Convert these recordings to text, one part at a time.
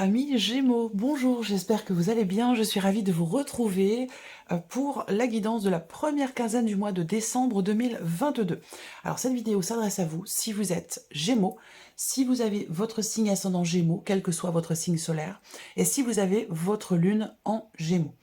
Amis Gémeaux, bonjour, j'espère que vous allez bien. Je suis ravie de vous retrouver pour la guidance de la première quinzaine du mois de décembre 2022. Alors cette vidéo s'adresse à vous si vous êtes Gémeaux, si vous avez votre signe ascendant Gémeaux, quel que soit votre signe solaire, et si vous avez votre lune en Gémeaux.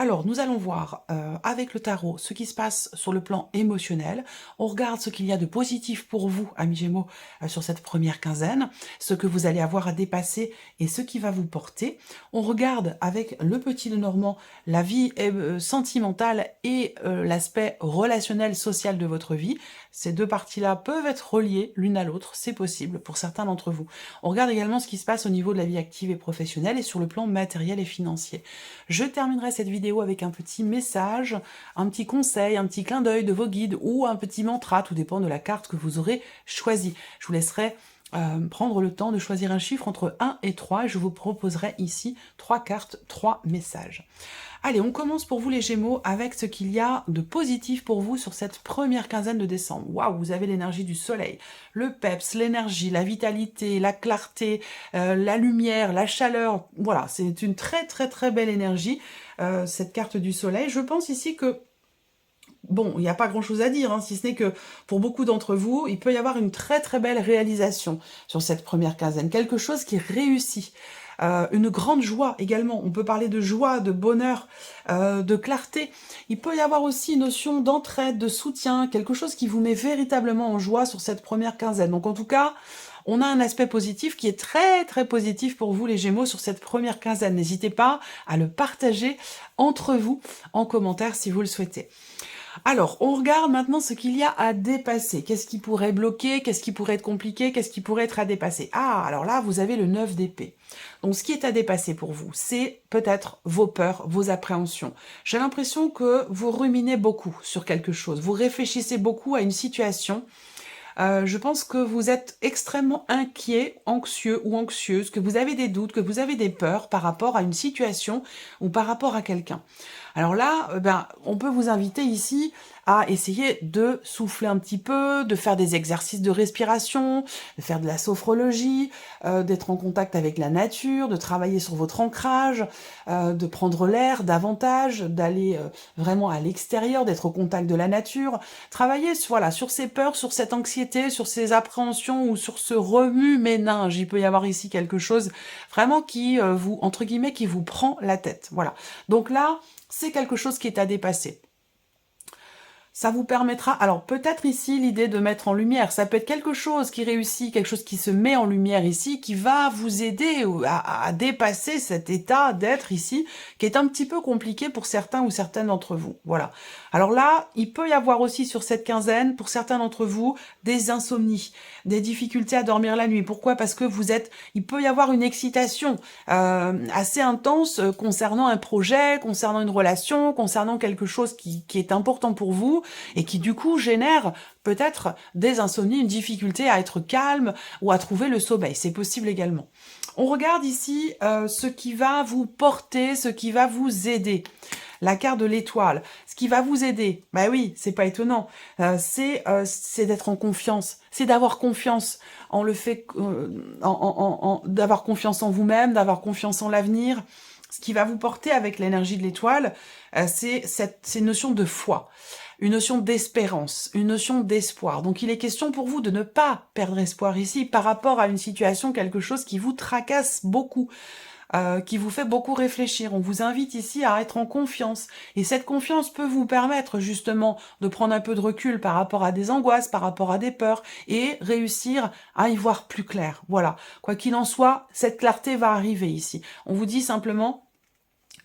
Alors, nous allons voir avec le tarot ce qui se passe sur le plan émotionnel. On regarde ce qu'il y a de positif pour vous, amis Gémeaux, sur cette première quinzaine, ce que vous allez avoir à dépasser et ce qui va vous porter. On regarde avec le petit Lenormand la vie sentimentale et l'aspect relationnel, social de votre vie. Ces deux parties-là peuvent être reliées l'une à l'autre, c'est possible pour certains d'entre vous. On regarde également ce qui se passe au niveau de la vie active et professionnelle et sur le plan matériel et financier. Je terminerai cette vidéo avec un petit message, un petit conseil, un petit clin d'œil de vos guides ou un petit mantra, tout dépend de la carte que vous aurez choisie. Je vous laisserai prendre le temps de choisir un chiffre entre 1 et 3 et je vous proposerai ici 3 cartes, 3 messages. Allez, on commence pour vous les Gémeaux avec ce qu'il y a de positif pour vous sur cette première quinzaine de décembre. Waouh, vous avez l'énergie du soleil, le peps, l'énergie, la vitalité, la clarté, la lumière, la chaleur. Voilà, c'est une très belle énergie, cette carte du soleil. Je pense ici que bon, il n'y a pas grand-chose à dire, hein, si ce n'est que pour beaucoup d'entre vous, il peut y avoir une très belle réalisation sur cette première quinzaine, quelque chose qui réussit. Une grande joie également, on peut parler de joie, de bonheur, de clarté. Il peut y avoir aussi une notion d'entraide, de soutien, quelque chose qui vous met véritablement en joie sur cette première quinzaine. Donc en tout cas, on a un aspect positif qui est très positif pour vous les Gémeaux sur cette première quinzaine. N'hésitez pas à le partager entre vous en commentaire si vous le souhaitez. Alors, on regarde maintenant ce qu'il y a à dépasser. Qu'est-ce qui pourrait bloquer? Qu'est-ce qui pourrait être compliqué? Qu'est-ce qui pourrait être à dépasser? Ah, alors là, vous avez le 9 d'épée. Donc, ce qui est à dépasser pour vous, c'est peut-être vos peurs, vos appréhensions. J'ai l'impression que vous ruminez beaucoup sur quelque chose. Vous réfléchissez beaucoup à une situation. Je pense que vous êtes extrêmement inquiet, anxieux ou anxieuse, que vous avez des doutes, que vous avez des peurs par rapport à une situation ou par rapport à quelqu'un. Alors là, on peut vous inviter ici à essayer de souffler un petit peu, de faire des exercices de respiration, de faire de la sophrologie, d'être en contact avec la nature, de travailler sur votre ancrage, de prendre l'air davantage, d'aller vraiment à l'extérieur, d'être au contact de la nature, travailler voilà, sur ces peurs, sur cette anxiété, sur ces appréhensions ou sur ce remue-ménage. Il peut y avoir ici quelque chose vraiment qui vous, entre guillemets, qui vous prend la tête. Voilà. Donc là, c'est quelque chose qui est à dépasser. Ça vous permettra, alors peut-être ici l'idée de mettre en lumière, ça peut être quelque chose qui réussit, quelque chose qui se met en lumière ici, qui va vous aider à dépasser cet état d'être ici, qui est un petit peu compliqué pour certains ou certaines d'entre vous. Voilà. Alors là, il peut y avoir aussi sur cette quinzaine, pour certains d'entre vous, des insomnies, des difficultés à dormir la nuit. Pourquoi? Parce que vous êtes, il peut y avoir une excitation assez intense concernant un projet, concernant une relation, concernant quelque chose qui est important pour vous, et qui du coup génère peut-être des insomnies, une difficulté à être calme ou à trouver le sommeil. C'est possible également. On regarde ici ce qui va vous porter, ce qui va vous aider. La carte de l'étoile, ce qui va vous aider, bah oui, c'est pas étonnant, c'est d'être en confiance, c'est d'avoir confiance en le fait, d'avoir confiance en vous-même, d'avoir confiance en l'avenir. Ce qui va vous porter avec l'énergie de l'étoile, c'est une notion de foi, une notion d'espérance, une notion d'espoir. Donc il est question pour vous de ne pas perdre espoir ici par rapport à une situation, quelque chose qui vous tracasse beaucoup, qui vous fait beaucoup réfléchir. On vous invite ici à être en confiance. Et cette confiance peut vous permettre justement de prendre un peu de recul par rapport à des angoisses, par rapport à des peurs, et réussir à y voir plus clair. Voilà. Quoi qu'il en soit, cette clarté va arriver ici. On vous dit simplement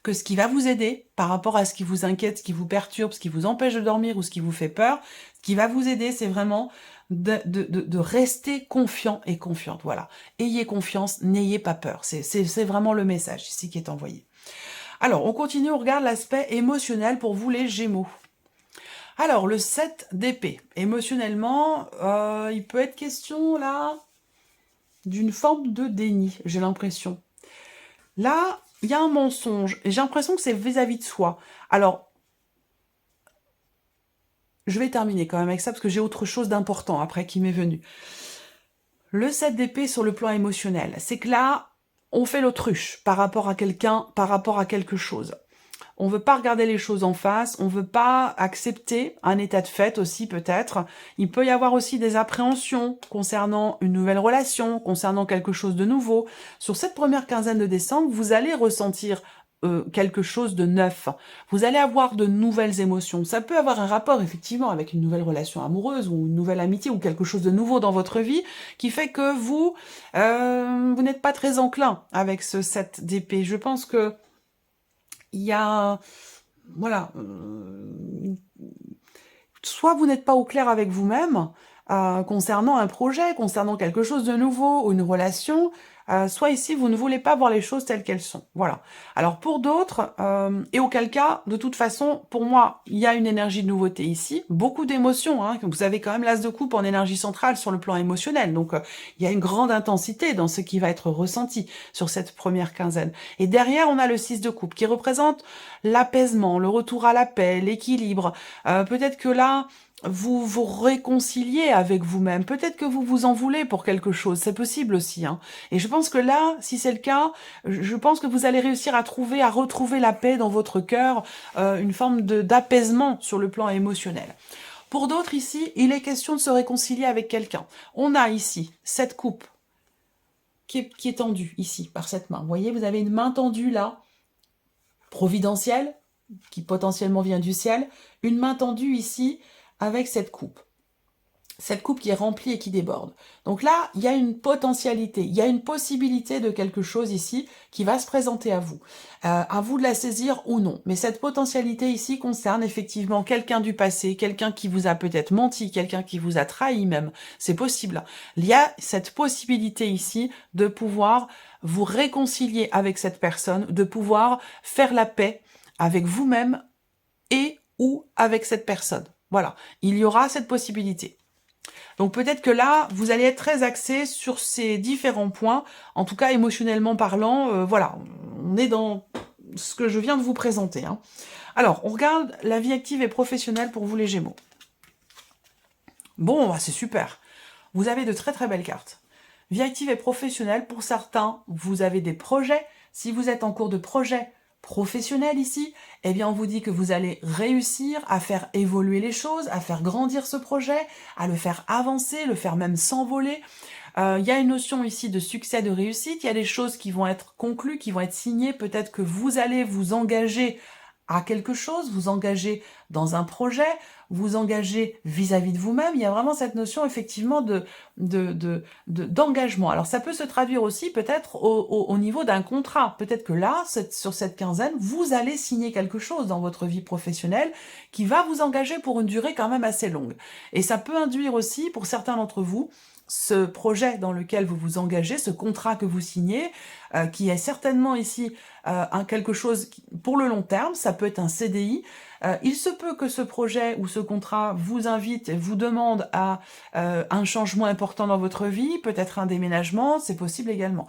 que ce qui va vous aider par rapport à ce qui vous inquiète, ce qui vous perturbe, ce qui vous empêche de dormir ou ce qui vous fait peur, ce qui va vous aider, c'est vraiment de rester confiant et confiante. Voilà. Ayez confiance, n'ayez pas peur. C'est vraiment le message ici qui est envoyé. Alors, on continue, on regarde l'aspect émotionnel pour vous les Gémeaux. Alors, le 7 d'épée. Émotionnellement, il peut être question, là, d'une forme de déni, j'ai l'impression. Là, il y a un mensonge, et j'ai l'impression que c'est vis-à-vis de soi. Alors, je vais terminer quand même avec ça, parce que j'ai autre chose d'important après qui m'est venu. Le 7 d'épée sur le plan émotionnel, c'est que là, on fait l'autruche par rapport à quelqu'un, par rapport à quelque chose. On veut pas regarder les choses en face, on veut pas accepter un état de fait aussi peut-être. Il peut y avoir aussi des appréhensions concernant une nouvelle relation, concernant quelque chose de nouveau. Sur cette première quinzaine de décembre, vous allez ressentir quelque chose de neuf. Vous allez avoir de nouvelles émotions. Ça peut avoir un rapport effectivement avec une nouvelle relation amoureuse ou une nouvelle amitié ou quelque chose de nouveau dans votre vie qui fait que vous n'êtes pas très enclin avec ce 7 d'épée. Je pense que il y a, voilà, soit vous n'êtes pas au clair avec vous-même concernant un projet, concernant quelque chose de nouveau ou une relation, soit ici vous ne voulez pas voir les choses telles qu'elles sont. Voilà. Alors pour d'autres, et auquel cas, de toute façon, pour moi, il y a une énergie de nouveauté ici, beaucoup d'émotions. Hein, vous avez quand même l'as de coupe en énergie centrale sur le plan émotionnel, donc il y a une grande intensité dans ce qui va être ressenti sur cette première quinzaine. Et derrière, on a le 6 de coupe qui représente l'apaisement, le retour à la paix, l'équilibre. Peut-être que là, vous vous réconciliez avec vous-même. Peut-être que vous vous en voulez pour quelque chose. C'est possible aussi. Hein. Et je pense que là, si c'est le cas, je pense que vous allez réussir à retrouver la paix dans votre cœur, une forme d'apaisement sur le plan émotionnel. Pour d'autres ici, il est question de se réconcilier avec quelqu'un. On a ici cette coupe qui est tendue ici par cette main. Vous voyez, vous avez une main tendue là, providentielle, qui potentiellement vient du ciel. Une main tendue ici, avec cette coupe qui est remplie et qui déborde. Donc là, il y a une potentialité, il y a une possibilité de quelque chose ici qui va se présenter à vous de la saisir ou non. Mais cette potentialité ici concerne effectivement quelqu'un du passé, quelqu'un qui vous a peut-être menti, quelqu'un qui vous a trahi même, c'est possible. Il y a cette possibilité ici de pouvoir vous réconcilier avec cette personne, de pouvoir faire la paix avec vous-même et ou avec cette personne. Voilà, il y aura cette possibilité. Donc peut-être que là, vous allez être très axé sur ces différents points, en tout cas émotionnellement parlant, voilà, on est dans ce que je viens de vous présenter. Hein. Alors, on regarde la vie active et professionnelle pour vous les Gémeaux. Bon, bah, c'est super. Vous avez de très très belles cartes. Vie active et professionnelle, pour certains, vous avez des projets. Si vous êtes en cours de projet, professionnel ici, eh bien on vous dit que vous allez réussir à faire évoluer les choses, à faire grandir ce projet, à le faire avancer, le faire même s'envoler. Il y a une notion ici de succès, de réussite, il y a des choses qui vont être conclues, qui vont être signées, peut-être que vous allez vous engager à quelque chose, vous engager dans un projet, vous engager vis-à-vis de vous-même. Il y a vraiment cette notion effectivement d'engagement. Alors ça peut se traduire aussi peut-être au niveau d'un contrat. Peut-être que là, sur cette quinzaine, vous allez signer quelque chose dans votre vie professionnelle qui va vous engager pour une durée quand même assez longue. Et ça peut induire aussi, pour certains d'entre vous, ce projet dans lequel vous vous engagez, ce contrat que vous signez, qui est certainement ici quelque chose pour le long terme, ça peut être un CDI. Il se peut que ce projet ou ce contrat vous invite et vous demande à un changement important dans votre vie, peut-être un déménagement, c'est possible également.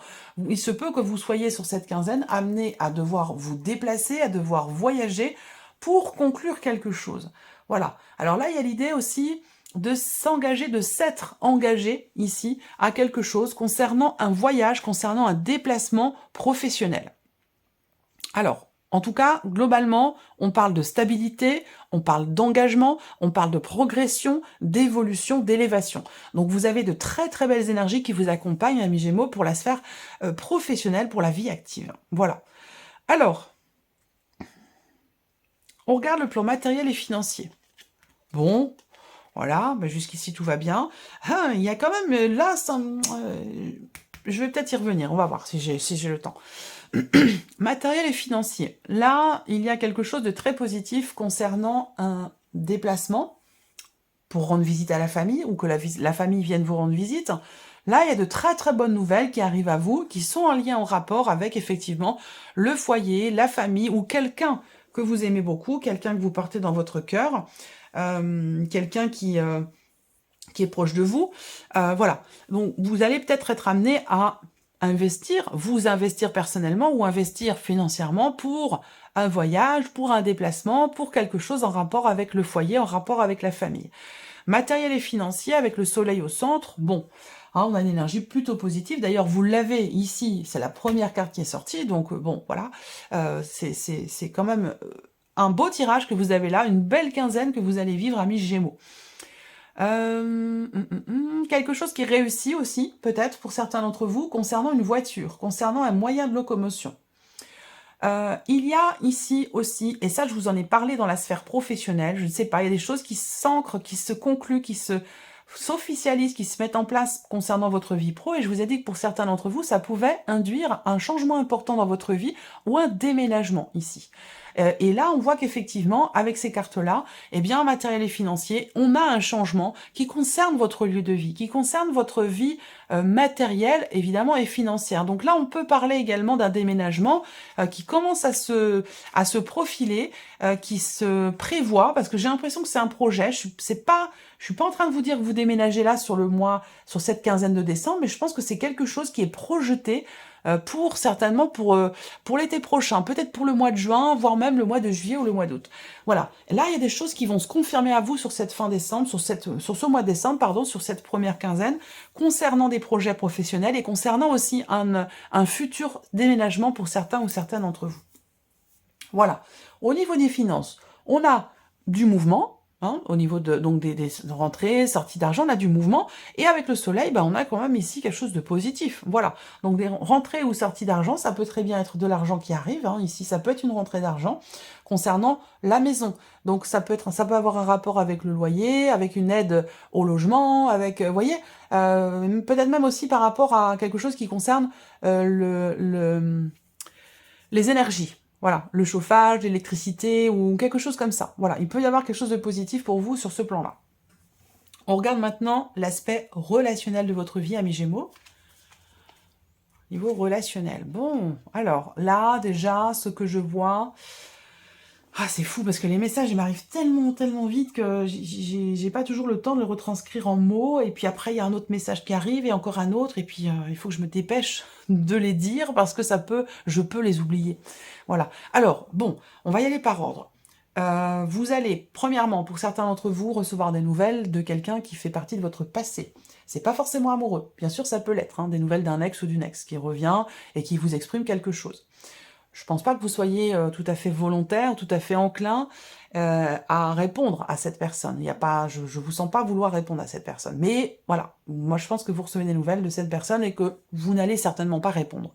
Il se peut que vous soyez sur cette quinzaine amené à devoir vous déplacer, à devoir voyager pour conclure quelque chose. Voilà. Alors là, il y a l'idée aussi de s'engager, de s'être engagé ici à quelque chose concernant un voyage, concernant un déplacement professionnel. Alors, en tout cas, globalement, on parle de stabilité, on parle d'engagement, on parle de progression, d'évolution, d'élévation. Donc vous avez de très très belles énergies qui vous accompagnent, amis Gémeaux, pour la sphère professionnelle, pour la vie active. Voilà. Alors, on regarde le plan matériel et financier. Bon, voilà, ben jusqu'ici tout va bien. Ah, il y a quand même, là, je vais peut-être y revenir, on va voir si j'ai le temps. Matériel et financier. Là, il y a quelque chose de très positif concernant un déplacement pour rendre visite à la famille ou que la famille vienne vous rendre visite. Là, il y a de très très bonnes nouvelles qui arrivent à vous, qui sont en lien, en rapport avec effectivement le foyer, la famille ou quelqu'un que vous aimez beaucoup, quelqu'un que vous portez dans votre cœur, quelqu'un qui est proche de vous. Voilà. Donc, vous allez peut-être être amené à investir, vous investir personnellement ou investir financièrement pour un voyage, pour un déplacement, pour quelque chose en rapport avec le foyer, en rapport avec la famille. Matériel et financier avec le soleil au centre, bon, Hein, on a une énergie plutôt positive. D'ailleurs, vous l'avez ici, c'est la première carte qui est sortie, donc bon, voilà. C'est quand même un beau tirage que vous avez là, une belle quinzaine que vous allez vivre, amis Gémeaux. Quelque chose qui réussit aussi, peut-être pour certains d'entre vous, concernant une voiture, concernant un moyen de locomotion. Il y a ici aussi, et ça je vous en ai parlé dans la sphère professionnelle, je ne sais pas, il y a des choses qui s'ancrent, qui se concluent, qui s'officialisent, qui se mettent en place concernant votre vie pro, et je vous ai dit que pour certains d'entre vous, ça pouvait induire un changement important dans votre vie ou un déménagement ici. Et là, on voit qu'effectivement, avec ces cartes-là, eh bien, matériel et financier, on a un changement qui concerne votre lieu de vie, qui concerne votre vie matérielle, évidemment, et financière. Donc là, on peut parler également d'un déménagement qui commence à se profiler, qui se prévoit, parce que j'ai l'impression que c'est un projet. Je suis pas en train de vous dire que vous déménagez là sur le mois, sur cette quinzaine de décembre, mais je pense que c'est quelque chose qui est projeté certainement pour l'été prochain, peut-être pour le mois de juin, voire même le mois de juillet ou le mois d'août. Voilà. Là, il y a des choses qui vont se confirmer à vous sur cette fin décembre, sur ce mois de décembre, pardon, sur cette première quinzaine, concernant des projets professionnels et concernant aussi un futur déménagement pour certains ou certaines d'entre vous. Voilà. Au niveau des finances, on a du mouvement. Hein, au niveau donc des rentrées, sorties d'argent, on a du mouvement. Et avec le soleil, ben, on a quand même ici quelque chose de positif. Voilà. Donc des rentrées ou sorties d'argent, ça peut très bien être de l'argent qui arrive. Hein. Ici, ça peut être une rentrée d'argent concernant la maison. Donc ça peut avoir un rapport avec le loyer, avec une aide au logement, avec, vous voyez, peut-être même aussi par rapport à quelque chose qui concerne les énergies. Voilà, le chauffage, l'électricité ou quelque chose comme ça. Voilà, il peut y avoir quelque chose de positif pour vous sur ce plan-là. On regarde maintenant l'aspect relationnel de votre vie, amis Gémeaux. Niveau relationnel. Bon, alors là, déjà, ce que je vois... Ah, c'est fou parce que les messages, ils m'arrivent tellement vite que j'ai pas toujours le temps de le retranscrire en mots. Et puis après, il y a un autre message qui arrive et encore un autre. Et puis, il faut que je me dépêche de les dire parce que je peux les oublier. Voilà. Alors, bon, on va y aller par ordre. Vous allez, premièrement, pour certains d'entre vous, recevoir des nouvelles de quelqu'un qui fait partie de votre passé. C'est pas forcément amoureux. Bien sûr, ça peut l'être, hein, des nouvelles d'un ex ou d'une ex qui revient et qui vous exprime quelque chose. Je pense pas que vous soyez tout à fait volontaire, tout à fait enclin à répondre à cette personne. Il y a pas, je vous sens pas vouloir répondre à cette personne. Mais voilà, moi je pense que vous recevez des nouvelles de cette personne et que vous n'allez certainement pas répondre.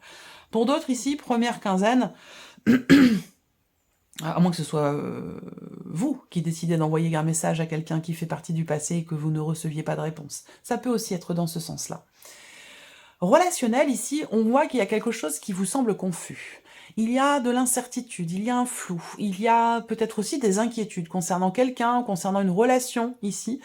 Pour d'autres ici, première quinzaine, à moins que ce soit vous qui décidez d'envoyer un message à quelqu'un qui fait partie du passé et que vous ne receviez pas de réponse. Ça peut aussi être dans ce sens-là. Relationnel, ici, on voit qu'il y a quelque chose qui vous semble confus. Il y a de l'incertitude, il y a un flou, il y a peut-être aussi des inquiétudes concernant quelqu'un, concernant une relation ici,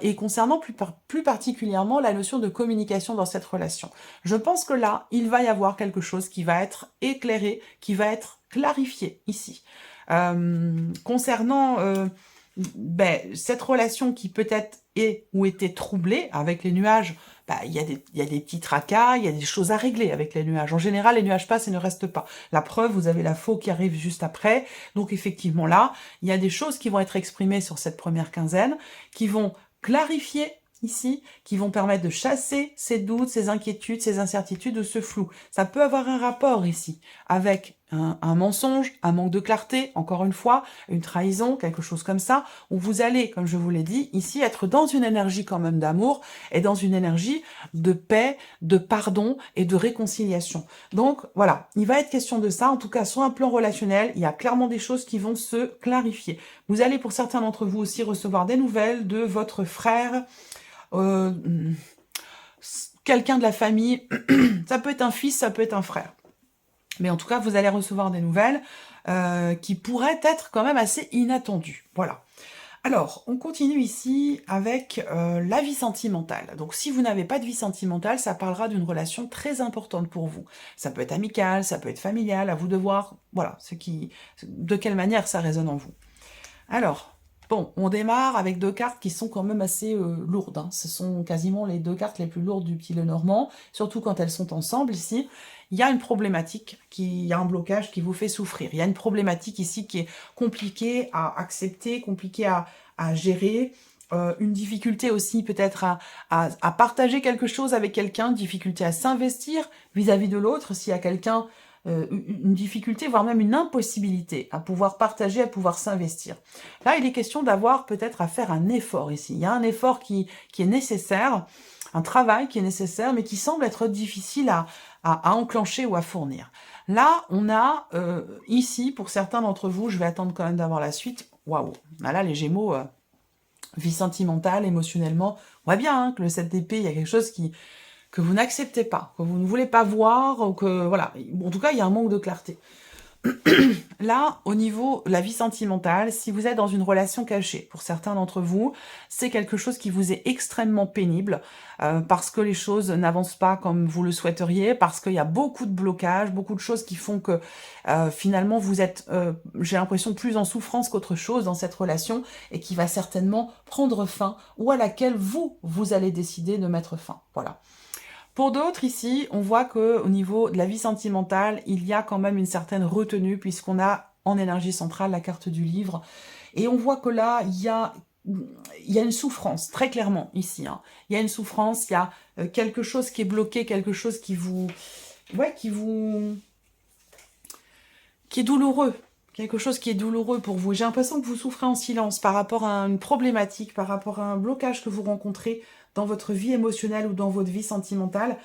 et concernant plus particulièrement la notion de communication dans cette relation. Je pense que là, il va y avoir quelque chose qui va être éclairé, qui va être clarifié ici. Concernant cette relation qui peut-être est ou était troublée avec les nuages, il y a des petits tracas, il y a des choses à régler avec les nuages. En général, les nuages passent et ne restent pas. La preuve, vous avez la faux qui arrive juste après. Donc effectivement là, il y a des choses qui vont être exprimées sur cette première quinzaine, qui vont clarifier ici, qui vont permettre de chasser ces doutes, ces inquiétudes, ces incertitudes ou ce flou. Ça peut avoir un rapport ici avec un mensonge, un manque de clarté, encore une fois, une trahison, quelque chose comme ça, où vous allez, comme je vous l'ai dit, ici être dans une énergie quand même d'amour et dans une énergie de paix, de pardon et de réconciliation. Donc voilà, il va être question de ça, en tout cas sur un plan relationnel, il y a clairement des choses qui vont se clarifier. Vous allez pour certains d'entre vous aussi recevoir des nouvelles de votre frère, quelqu'un de la famille, ça peut être un fils, ça peut être un frère. Mais en tout cas, vous allez recevoir des nouvelles qui pourraient être quand même assez inattendues. Voilà. Alors, on continue ici avec la vie sentimentale. Donc, si vous n'avez pas de vie sentimentale, ça parlera d'une relation très importante pour vous. Ça peut être amical, ça peut être familial, à vous de voir, voilà, de quelle manière ça résonne en vous. Alors, bon, on démarre avec deux cartes qui sont quand même assez lourdes. Hein. Ce sont quasiment les deux cartes les plus lourdes du petit Lenormand, surtout quand elles sont ensemble ici. Il y a une problématique, il y a un blocage qui vous fait souffrir. Il y a une problématique ici qui est compliquée à accepter, compliquée à gérer, une difficulté aussi peut-être à partager quelque chose avec quelqu'un, difficulté à s'investir vis-à-vis de l'autre, s'il y a quelqu'un, une difficulté, voire même une impossibilité à pouvoir partager, à pouvoir s'investir. Là, il est question d'avoir peut-être à faire un effort ici. Il y a un effort qui est nécessaire, un travail qui est nécessaire, mais qui semble être difficile à enclencher ou à fournir. Là, on a ici, pour certains d'entre vous, je vais attendre quand même d'avoir la suite. Waouh, là, les Gémeaux... vie sentimentale, émotionnellement, on voit bien hein, que le 7 d'épée, il y a quelque chose que vous n'acceptez pas, que vous ne voulez pas voir, ou que, voilà, en tout cas, il y a un manque de clarté. Là, au niveau de la vie sentimentale, si vous êtes dans une relation cachée, pour certains d'entre vous, c'est quelque chose qui vous est extrêmement pénible, parce que les choses n'avancent pas comme vous le souhaiteriez, parce qu'il y a beaucoup de blocages, beaucoup de choses qui font que finalement vous êtes, j'ai l'impression, plus en souffrance qu'autre chose dans cette relation, et qui va certainement prendre fin, ou à laquelle vous allez décider de mettre fin. Voilà. Pour d'autres, ici, on voit qu'au niveau de la vie sentimentale, il y a quand même une certaine retenue, puisqu'on a en énergie centrale la carte du livre. Et on voit que là, il y a une souffrance, très clairement, ici. Hein. Il y a une souffrance, il y a quelque chose qui est bloqué, quelque chose qui vous... Ouais, qui est douloureux. Quelque chose qui est douloureux pour vous. J'ai l'impression que vous souffrez en silence par rapport à une problématique, par rapport à un blocage que vous rencontrez dans votre vie émotionnelle ou dans votre vie sentimentale.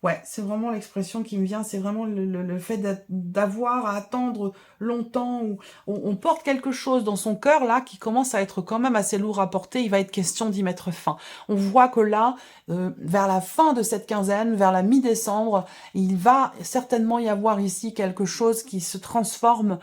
Ouais, c'est vraiment l'expression qui me vient, c'est vraiment le fait d'avoir à attendre longtemps, ou on porte quelque chose dans son cœur là qui commence à être quand même assez lourd à porter, il va être question d'y mettre fin. On voit que là, vers la fin de cette quinzaine, vers la mi-décembre, il va certainement y avoir ici quelque chose qui se transforme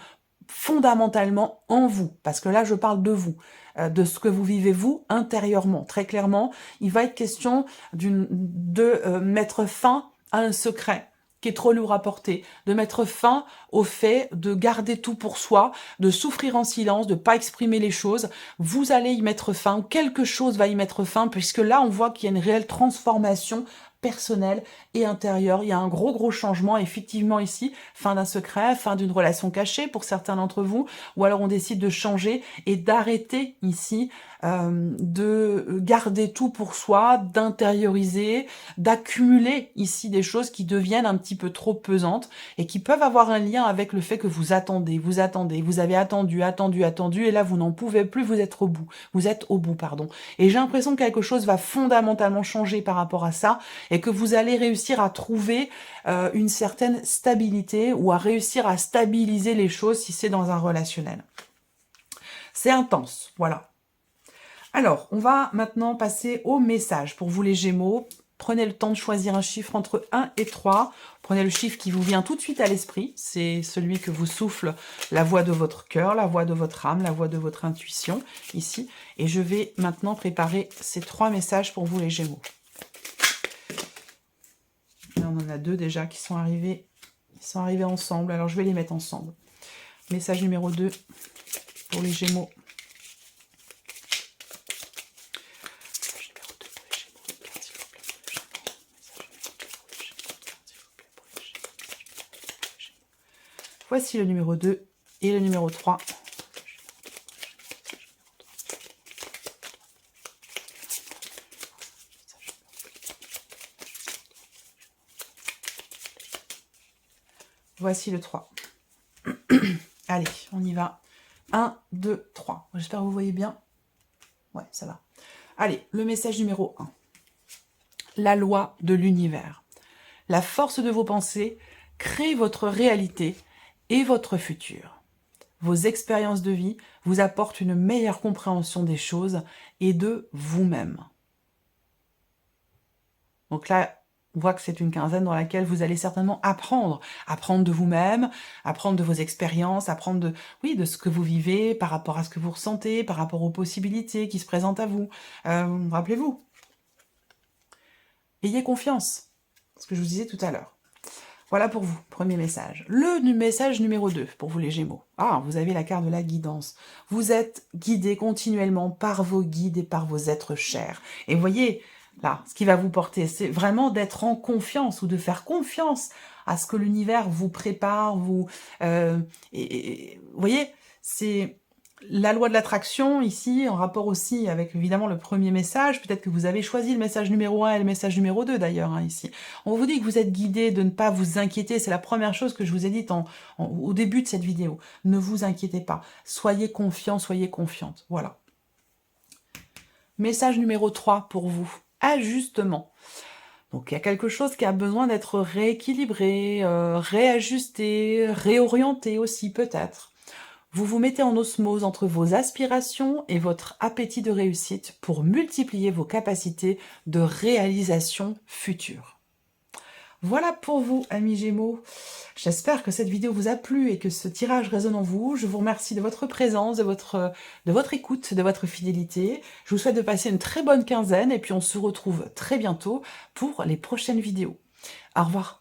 fondamentalement en vous, parce que là je parle de vous, de ce que vous vivez vous intérieurement, très clairement, il va être question de mettre fin à un secret qui est trop lourd à porter, de mettre fin au fait de garder tout pour soi, de souffrir en silence, de pas exprimer les choses. Vous allez y mettre fin, ou quelque chose va y mettre fin, puisque là on voit qu'il y a une réelle transformation personnel et intérieur. Il y a un gros changement, effectivement, ici. Fin d'un secret, fin d'une relation cachée pour certains d'entre vous. Ou alors on décide de changer et d'arrêter ici, de garder tout pour soi, d'intérioriser, d'accumuler ici des choses qui deviennent un petit peu trop pesantes et qui peuvent avoir un lien avec le fait que vous attendez, vous avez attendu, et là vous n'en pouvez plus, vous êtes au bout, pardon. Et j'ai l'impression que quelque chose va fondamentalement changer par rapport à ça, et que vous allez réussir à trouver une certaine stabilité, ou à réussir à stabiliser les choses si c'est dans un relationnel. C'est intense, voilà. Alors, on va maintenant passer au message pour vous les Gémeaux. Prenez le temps de choisir un chiffre entre 1 et 3. Prenez le chiffre qui vous vient tout de suite à l'esprit. C'est celui que vous souffle la voix de votre cœur, la voix de votre âme, la voix de votre intuition, ici. Et je vais maintenant préparer ces 3 messages pour vous les Gémeaux. Là, on en a 2 déjà qui sont arrivés. Ils sont arrivés ensemble. Alors, je vais les mettre ensemble. Message numéro 2 pour les Gémeaux. Voici le numéro 2 et le numéro 3. Voici le 3. Allez, on y va. 1, 2, 3. J'espère que vous voyez bien. Ouais, ça va. Allez, le message numéro 1. La loi de l'univers. La force de vos pensées crée votre réalité et votre futur. Vos expériences de vie vous apportent une meilleure compréhension des choses et de vous-même. Donc là, on voit que c'est une quinzaine dans laquelle vous allez certainement apprendre de vous-même, apprendre de vos expériences, apprendre de ce que vous vivez par rapport à ce que vous ressentez, par rapport aux possibilités qui se présentent à vous. Rappelez-vous, ayez confiance, ce que je vous disais tout à l'heure. Voilà pour vous, premier message. Le message numéro 2, pour vous les Gémeaux. Ah, vous avez la carte de la guidance. Vous êtes guidés continuellement par vos guides et par vos êtres chers. Et vous voyez, là, ce qui va vous porter, c'est vraiment d'être en confiance, ou de faire confiance à ce que l'univers vous prépare, vous voyez, c'est La loi de l'attraction, ici, en rapport aussi avec évidemment le premier message, peut-être que vous avez choisi le message numéro 1 et le message numéro 2 d'ailleurs, hein, ici. On vous dit que vous êtes guidé, de ne pas vous inquiéter, c'est la première chose que je vous ai dite au début de cette vidéo. Ne vous inquiétez pas, soyez confiants, soyez confiantes, voilà. Message numéro 3 pour vous, ajustement. Donc il y a quelque chose qui a besoin d'être rééquilibré, réajusté, réorienté aussi peut-être. Vous vous mettez en osmose entre vos aspirations et votre appétit de réussite pour multiplier vos capacités de réalisation future. Voilà pour vous, amis Gémeaux. J'espère que cette vidéo vous a plu et que ce tirage résonne en vous. Je vous remercie de votre présence, de votre écoute, de votre fidélité. Je vous souhaite de passer une très bonne quinzaine et puis on se retrouve très bientôt pour les prochaines vidéos. Au revoir.